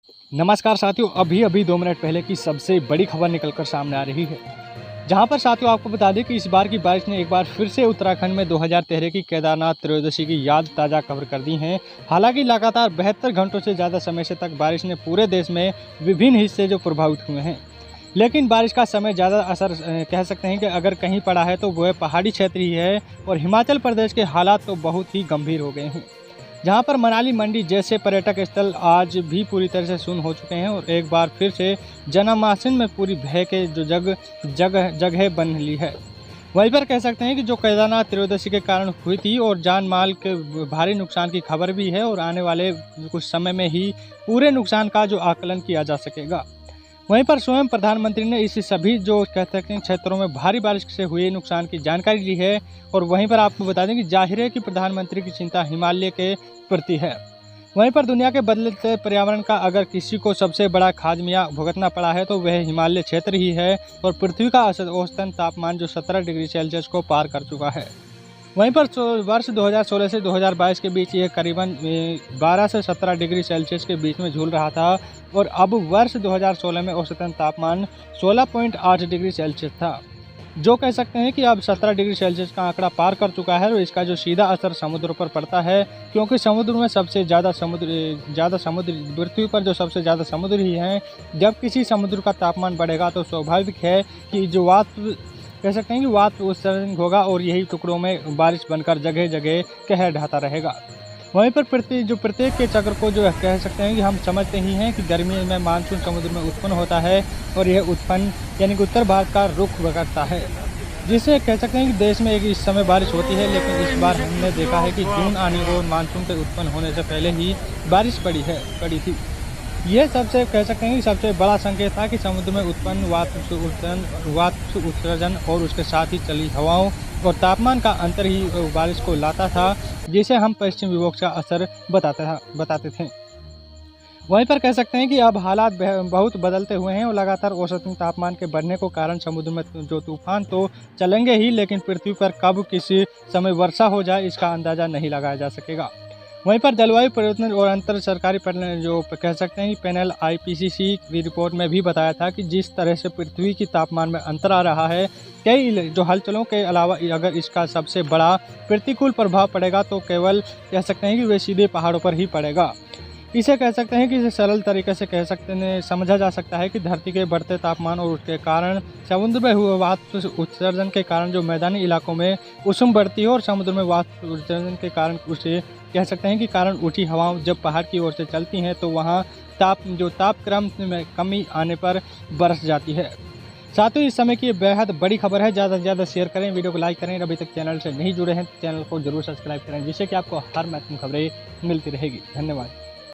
नमस्कार साथियों, अभी 2 मिनट पहले की सबसे बड़ी खबर निकलकर सामने आ रही है। जहां पर साथियों आपको बता दें कि इस बार की बारिश ने एक बार फिर से उत्तराखंड में 2013 की केदारनाथ त्रयोदशी की याद ताज़ा खबर कर दी है। हालांकि लगातार 72 घंटों से ज़्यादा समय से तक बारिश ने पूरे देश में विभिन्न हिस्से जो प्रभावित हुए हैं, लेकिन बारिश का समय ज़्यादा असर कह सकते हैं कि अगर कहीं पड़ा है तो वह पहाड़ी क्षेत्र ही है। और हिमाचल प्रदेश के हालात तो बहुत ही गंभीर हो गए हैं, जहां पर मनाली मंडी जैसे पर्यटक स्थल आज भी पूरी तरह से सुन्न हो चुके हैं और एक बार फिर से जनमानस में पूरी भय के जो जगह बन ली है। वहीं पर कह सकते हैं कि जो केदारनाथ त्रयोदशी के कारण हुई थी और जान माल के भारी नुकसान की खबर भी है और आने वाले कुछ समय में ही पूरे नुकसान का जो आकलन किया जा सकेगा। वहीं पर स्वयं प्रधानमंत्री ने इस सभी जो कह सकते हैं क्षेत्रों में भारी बारिश से हुए नुकसान की जानकारी ली है। और वहीं पर आपको बता दें कि जाहिर है कि प्रधानमंत्री की चिंता हिमालय के प्रति है। वहीं पर दुनिया के बदलते पर्यावरण का अगर किसी को सबसे बड़ा खामियाजा भुगतना पड़ा है तो वह हिमालय क्षेत्र ही है। और पृथ्वी का औसतन तापमान जो 17 डिग्री सेल्सियस को पार कर चुका है। वहीं पर वर्ष 2016 से 2022 के बीच ये करीबन 12 से 17 डिग्री सेल्सियस के बीच में झूल रहा था। और अब वर्ष 2016 में औसतन तापमान 16.8 डिग्री सेल्सियस था, जो कह सकते हैं कि अब 17 डिग्री सेल्सियस का आंकड़ा पार कर चुका है। और इसका जो सीधा असर समुद्र पर पड़ता है, क्योंकि समुद्र में सबसे ज़्यादा समुद्र पृथ्वी पर जो सबसे ज़्यादा समुद्र ही हैं। जब किसी समुद्र का तापमान बढ़ेगा तो स्वाभाविक है कि जो कह सकते हैं कि वाष्प उत्सर्जन होगा और यही टुकड़ों में बारिश बनकर जगह जगह कहर ढाता रहेगा। वहीं पर प्रत्येक के चक्र को जो कह सकते हैं कि हम समझते ही हैं कि गर्मी में मानसून समुद्र में उत्पन्न होता है और यह उत्पन्न यानी कि उत्तर भारत का रुख करता है, जिससे कह सकते हैं कि देश में एक इस समय बारिश होती है। लेकिन इस बार हमने देखा है कि जून आने और मानसून के उत्पन्न होने से पहले ही बारिश पड़ी थी। यह सबसे कह सकते हैं कि सबसे बड़ा संकेत था कि समुद्र में उत्पन्न वाष्प उत्सर्जन और उसके साथ ही चली हवाओं और तापमान का अंतर ही बारिश को लाता था, जिसे हम पश्चिम विक्षोभ का असर बताते थे। वहीं पर कह सकते हैं कि अब हालात बहुत बदलते हुए हैं और लगातार औसतन तापमान के बढ़ने को कारण समुद्र में जो तूफान तो चलेंगे ही, लेकिन पृथ्वी पर कब किसी समय वर्षा हो जाए इसका अंदाज़ा नहीं लगाया जा सकेगा। वहीं पर जलवायु परिवर्तन और अंतर सरकारी पैनल जो कह सकते हैं कि पैनल IPCC की रिपोर्ट में भी बताया था कि जिस तरह से पृथ्वी की तापमान में अंतर आ रहा है, कई जो हलचलों के अलावा अगर इसका सबसे बड़ा प्रतिकूल प्रभाव पड़ेगा तो केवल कह सकते हैं कि वे सीधे पहाड़ों पर ही पड़ेगा। इसे कह सकते हैं कि इसे सरल तरीके से कह सकते हैं समझा जा सकता है कि धरती के बढ़ते तापमान और उसके कारण समुद्र में हुए वाष्प उत्सर्जन के कारण जो मैदानी इलाकों में उष्ण बढ़ती है और समुद्र में वाष्प उत्सर्जन के कारण उसे कह सकते हैं कि कारण उठी हवाएं जब पहाड़ की ओर से चलती हैं तो वहाँ तापक्रम में कमी आने पर बरस जाती है। साथ ही इस समय की बेहद बड़ी खबर है। ज़्यादा से ज़्यादा शेयर करें, वीडियो को लाइक करें। अभी तक चैनल से नहीं जुड़े हैं चैनल को जरूर सब्सक्राइब करें, जिससे कि आपको हर महत्वपूर्ण खबरें मिलती रहेगी। धन्यवाद।